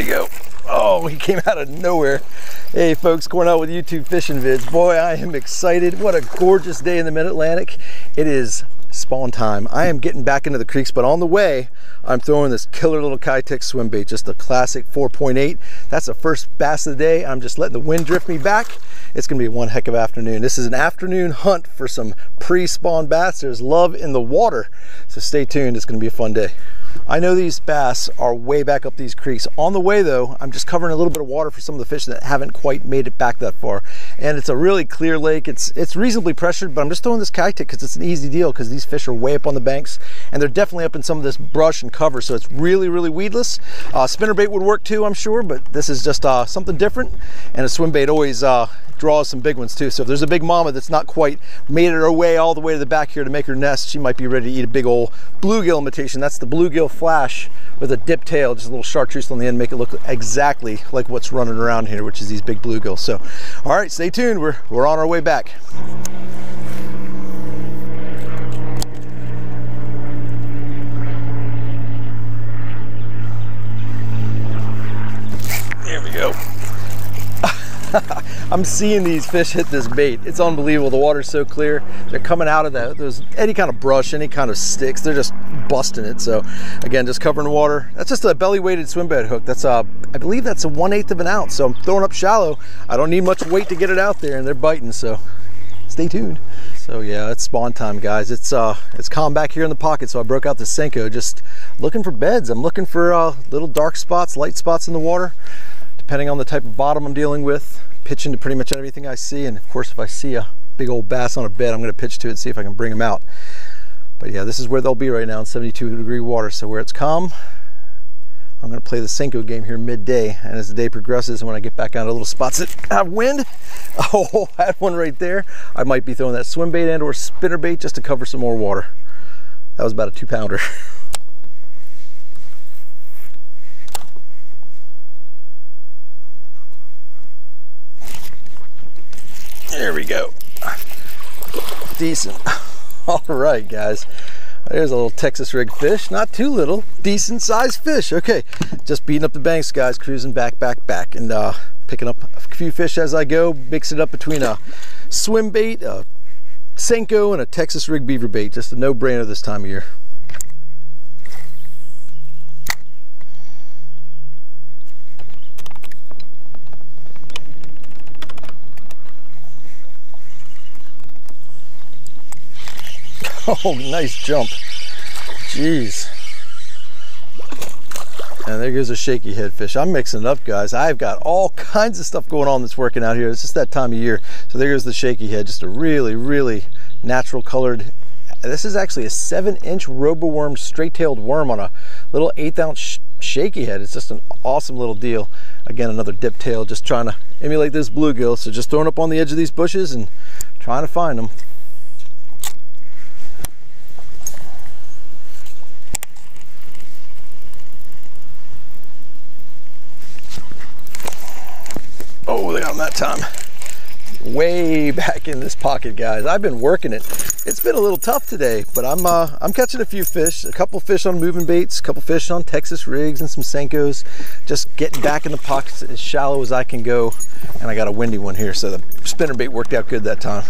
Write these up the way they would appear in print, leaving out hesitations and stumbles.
we go. Oh, he came out of nowhere. Hey folks, Cornell with YouTube Fishing Vids. Boy, I am excited. What a gorgeous day in the mid-Atlantic. It is spawn time. I am getting back into the creeks, but on the way, I'm throwing this killer little Kitech swim bait, just a classic 4.8. That's the first bass of the day. I'm just letting the wind drift me back. It's gonna be one heck of an afternoon. This is an afternoon hunt for some pre-spawn bass. There's love in the water, so stay tuned. It's gonna be a fun day. I know these bass are way back up these creeks. On the way though, I'm just covering a little bit of water for some of the fish that haven't quite made it back that far. And it's a really clear lake. It's reasonably pressured, but I'm just throwing this Kitech because it's an easy deal, because these fish are way up on the banks and they're definitely up in some of this brush and cover, so it's really weedless. Spinnerbait would work too, I'm sure, but this is just something different, and a swim bait always draws some big ones too. So if there's a big mama that's not quite made it her way all the way to the back here to make her nest, she might be ready to eat a big old bluegill imitation. That's the bluegill flash with a dip tail, just a little chartreuse on the end, make it look exactly like what's running around here, which is these big bluegills. So all right, stay tuned. We're on our way back. There we go. I'm seeing these fish hit this bait. It's unbelievable. The water's so clear. They're coming out of those any kind of brush, any kind of sticks. They're just busting it. So again, just covering the water. That's just a belly weighted swim bait hook. That's I believe that's a 1/8 of an ounce. So I'm throwing up shallow. I don't need much weight to get it out there, and they're biting. So stay tuned. So yeah, it's spawn time, guys. It's calm back here in the pocket. So I broke out the Senko, just looking for beds. I'm looking for little dark spots, light spots in the water, depending on the type of bottom I'm dealing with. Pitch into pretty much everything I see, and of course if I see a big old bass on a bed, I'm going to pitch to it and see if I can bring them out. But yeah, this is where they'll be right now in 72-degree water. So where it's calm, I'm going to play the Senko game here midday, and as the day progresses and when I get back on little spots that have wind, oh, I had one right there, I might be throwing that swim bait and or spinner bait just to cover some more water. That was about a 2-pounder. There we go. Decent. All right, guys. There's a little Texas rig fish. Not too little. Decent sized fish. Okay. Just beating up the banks, guys. Cruising back, and picking up a few fish as I go. Mix it up between a swim bait, a Senko, and a Texas rig beaver bait. Just a no-brainer this time of year. Oh, nice jump. Jeez. And there goes a shaky head fish. I'm mixing it up, guys. I've got all kinds of stuff going on that's working out here. It's just that time of year. So there goes the shaky head, just a really natural colored. This is actually a 7-inch roboworm straight-tailed worm on a little 1/8 ounce shaky head. It's just an awesome little deal. Again, another dip tail, just trying to emulate this bluegill. So just throwing up on the edge of these bushes and trying to find them. Oh, they got them that time. Way back in this pocket, guys. I've been working it. It's been a little tough today, but I'm catching a few fish, a couple fish on moving baits, a couple fish on Texas rigs and some Senkos. Just getting back in the pockets as shallow as I can go. And I got a windy one here, so the spinner bait worked out good that time.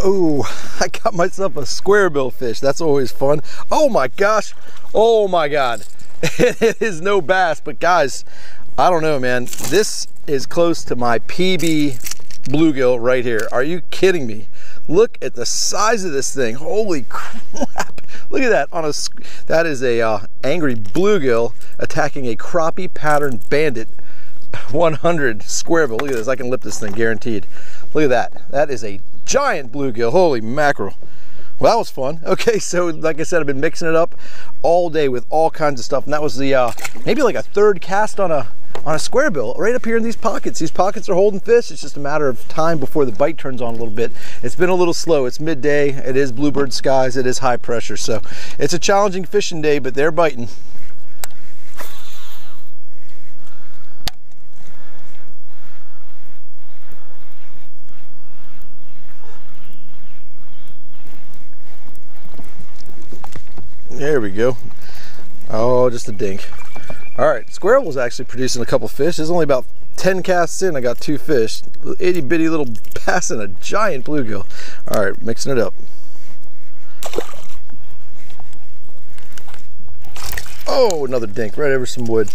Oh, I got myself a square bill fish. That's always fun. Oh my gosh. Oh my God. It is no bass, but guys, I don't know, man. This is close to my PB bluegill right here. Are you kidding me? Look at the size of this thing. Holy crap. Look at that. That is a angry bluegill attacking a crappie pattern bandit 100 square bill. Look at this. I can lip this thing guaranteed. Look at that. That is a giant bluegill. Holy mackerel. Well, that was fun. Okay, so like I said, I've been mixing it up all day with all kinds of stuff, and that was the maybe like a 3rd cast on a square bill right up here in these pockets. These pockets are holding fish. It's just a matter of time before the bite turns on a little bit. It's been a little slow. It's midday. It is bluebird skies. It is high pressure, so it's a challenging fishing day, but they're biting. There we go. Oh, just a dink. All right, Square Bill's actually producing a couple fish. There's only about 10 casts in, I got 2 fish. Itty bitty little bass and a giant bluegill. All right, mixing it up. Oh, another dink right over some wood.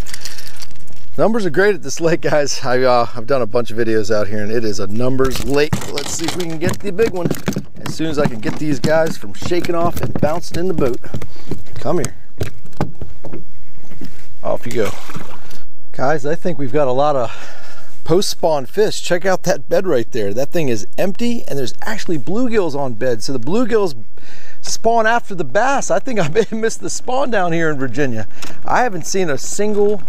Numbers are great at this lake, guys. I've done a bunch of videos out here and it is a numbers lake. Let's see if we can get the big one as soon as I can get these guys from shaking off and bouncing in the boat. Come here. Off you go. Guys, I think we've got a lot of post-spawn fish. Check out that bed right there. That thing is empty and there's actually bluegills on bed. So the bluegills spawn after the bass. I think I may have missed the spawn down here in Virginia. I haven't seen a single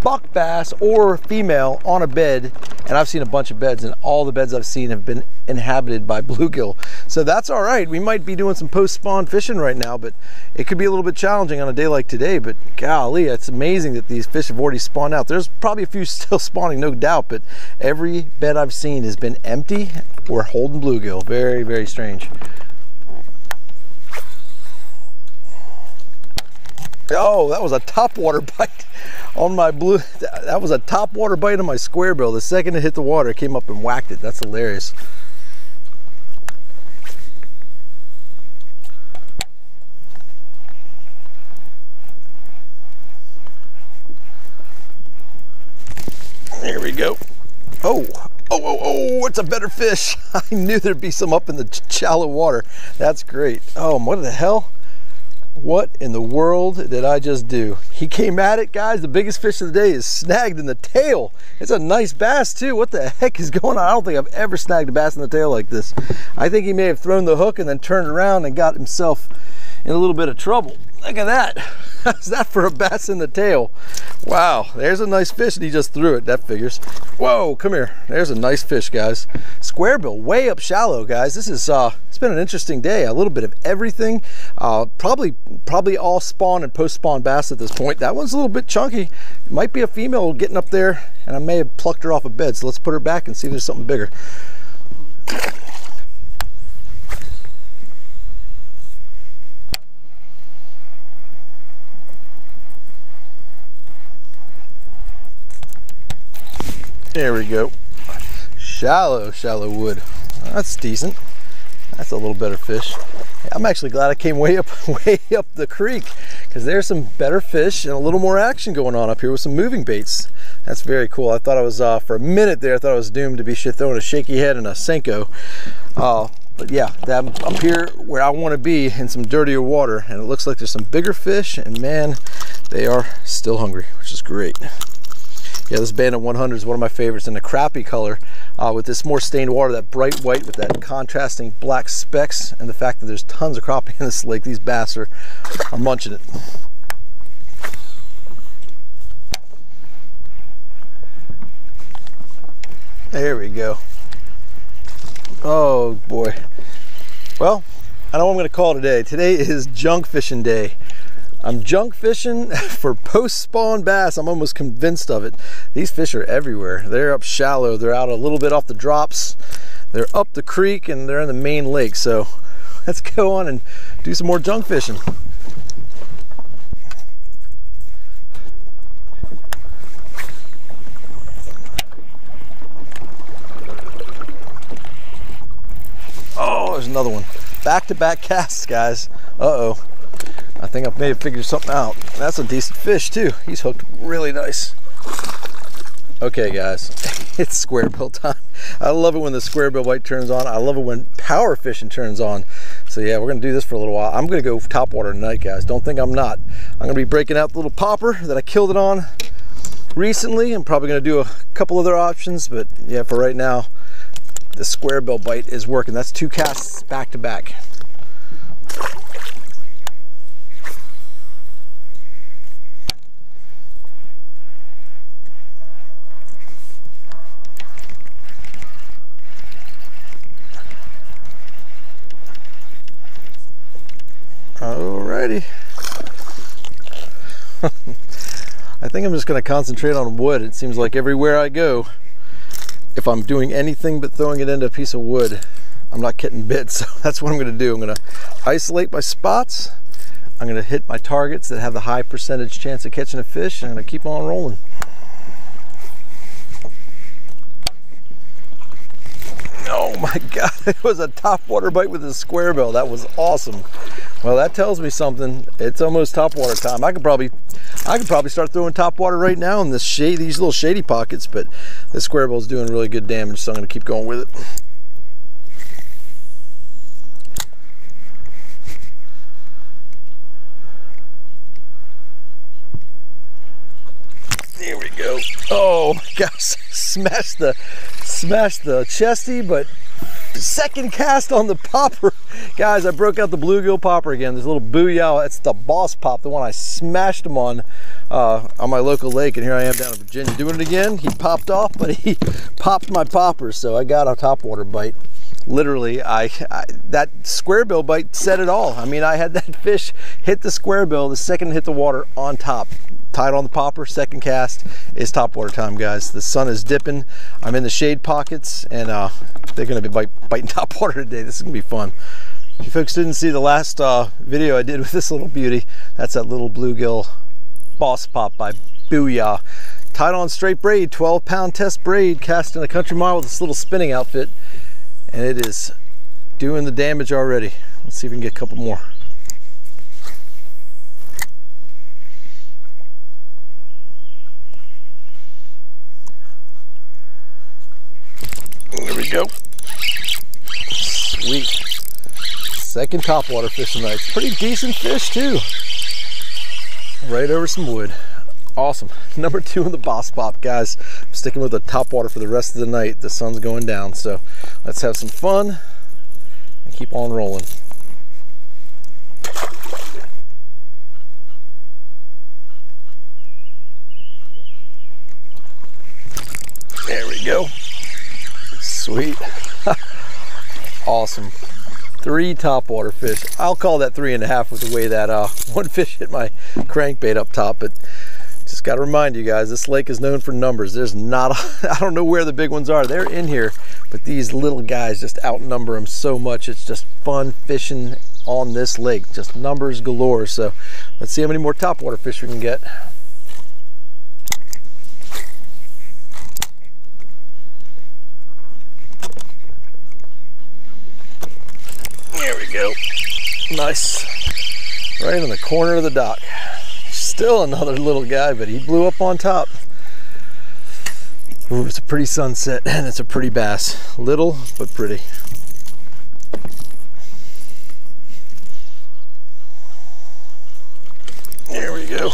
buck bass or female on a bed, and I've seen a bunch of beds, and all the beds I've seen have been inhabited by bluegill. So that's all right. We might be doing some post-spawn fishing right now, but it could be a little bit challenging on a day like today. But golly, it's amazing that these fish have already spawned out. There's probably a few still spawning, no doubt, but every bed I've seen has been empty or holding bluegill. Very, very strange. Oh, that was a topwater bite on my blue. That was a topwater bite on my Square Bill. The second it hit the water, it came up and whacked it. That's hilarious. There we go. Oh, it's a better fish. I knew there'd be some up in the shallow water. That's great. Oh, what the hell? What in the world did I just do? He came at it, guys. The biggest fish of the day is snagged in the tail. It's a nice bass too. What the heck is going on? I don't think I've ever snagged a bass in the tail like this. I think he may have thrown the hook and then turned around and got himself in a little bit of trouble. Look at that. How's that for a bass in the tail? Wow, there's a nice fish and he just threw it. That figures. Whoa, come here. There's a nice fish, guys. Square bill, way up shallow, guys. This is it's been an interesting day. A little bit of everything. Probably all spawn and post-spawn bass at this point. That one's a little bit chunky. It might be a female getting up there, and I may have plucked her off a bed. So let's put her back and see if there's something bigger. There we go. Shallow wood. That's decent. That's a little better fish. I'm actually glad I came way up the creek, because there's some better fish and a little more action going on up here with some moving baits. That's very cool. I thought I was for a minute there, I thought I was doomed to be throwing a shaky head and a Senko. But yeah, I'm up here where I want to be in some dirtier water, and it looks like there's some bigger fish, and man, they are still hungry, which is great. Yeah, this Bandit 100 is one of my favorites, in the crappie color with this more stained water, that bright white with that contrasting black specks, and the fact that there's tons of crappie in this lake. These bass are munching it. There we go. Oh boy. Well, I know what I'm going to call today. Today is junk fishing day. I'm junk fishing for post-spawn bass. I'm almost convinced of it. These fish are everywhere. They're up shallow. They're out a little bit off the drops. They're up the creek, and they're in the main lake. So let's go on and do some more junk fishing. Oh, there's another one. Back-to-back casts, guys. Uh-oh. I think I may have figured something out. That's a decent fish too. He's hooked really nice. Okay guys, it's square bill time. I love it when the square bill bite turns on. I love it when power fishing turns on. So yeah, we're gonna do this for a little while. I'm gonna go topwater tonight, guys. Don't think I'm not. I'm gonna be breaking out the little popper that I killed it on recently. I'm probably gonna do a couple other options, but yeah, for right now, the square bill bite is working. That's 2 casts back to back. Alrighty. I think I'm just going to concentrate on wood. It seems like everywhere I go, if I'm doing anything but throwing it into a piece of wood, I'm not getting bit. So that's what I'm going to do. I'm going to isolate my spots, I'm gonna hit my targets that have the high percentage chance of catching a fish, and I'm gonna keep on rolling. Oh my God, it was a topwater bite with a square bill. That was awesome. Well, that tells me something. It's almost topwater time. I could probably start throwing topwater right now in these little shady pockets, but the square bill is doing really good damage, so I'm gonna keep going with it. There we go. Oh my gosh, smashed the chesty, but second cast on the popper. Guys, I broke out the bluegill popper again. This little booyah, it's the Boss Pop, the one I smashed him on my local lake, and here I am down in Virginia doing it again. He popped off, but he popped my popper, so I got a topwater bite. Literally, that square bill bite said it all. I mean, I had that fish hit the square bill the second it hit the water on top. Tied on the popper, second cast. Is topwater time, guys. The sun is dipping. I'm in the shade pockets, and they're gonna be biting topwater today. This is gonna be fun. If you folks didn't see the last video I did with this little beauty, that's that little bluegill Boss Pop by Booyah. Tied on straight braid, 12-pound test braid, cast in a country mile with this little spinning outfit, and it is doing the damage already. Let's see if we can get a couple more. There we go. Sweet. Second topwater fish tonight. Pretty decent fish too. Right over some wood. Awesome. Number 2 on the Boss Pop, guys. I'm sticking with the topwater for the rest of the night. The sun's going down, so let's have some fun and keep on rolling. There we go. Sweet. Awesome. 3 topwater fish. I'll call that 3.5 with the way that one fish hit my crankbait up top, but just got to remind you guys, this lake is known for numbers. There's not I don't know where the big ones are. They're in here, but these little guys just outnumber them so much. It's just fun fishing on this lake. Just numbers galore. So let's see how many more topwater fish we can get. There we go. Nice. Right in the corner of the dock. Still another little guy, but he blew up on top. Ooh, it's a pretty sunset, and it's a pretty bass. Little, but pretty. There we go.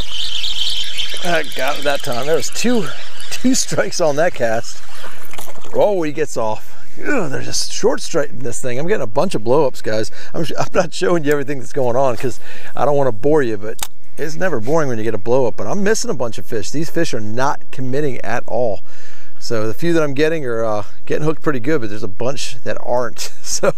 I got it that time. There was two strikes on that cast. Oh, he gets off. Ew, they're just short striking this thing. I'm getting a bunch of blow-ups, guys. I'm not showing you everything that's going on because I don't want to bore you, but it's never boring when you get a blow-up. But I'm missing a bunch of fish. These fish are not committing at all. So the few that I'm getting are getting hooked pretty good, but there's a bunch that aren't. So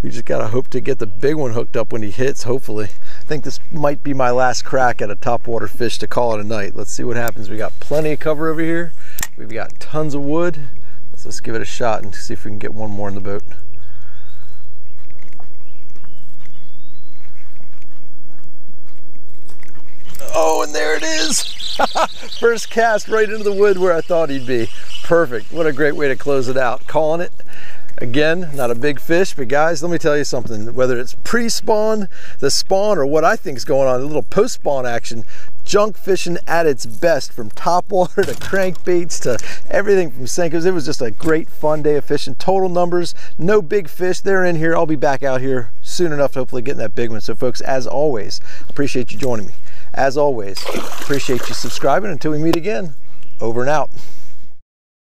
we just gotta hope to get the big one hooked up when he hits, hopefully. I think this might be my last crack at a topwater fish to call it a night. Let's see what happens. We got plenty of cover over here. We've got tons of wood. Let's give it a shot and see if we can get one more in the boat. Oh, and there it is. First cast right into the wood where I thought he'd be. Perfect. What a great way to close it out. Calling it. Again, not a big fish, but guys, let me tell you something. Whether it's pre-spawn, the spawn, or what I think is going on, a little post-spawn action, junk fishing at its best, from topwater to crankbaits to everything from Senkos. It was just a great fun day of fishing. Total numbers, no big fish. They're in here. I'll be back out here soon enough to hopefully getting that big one. So folks, as always, appreciate you joining me. As always, appreciate you subscribing. Until we meet again, over and out.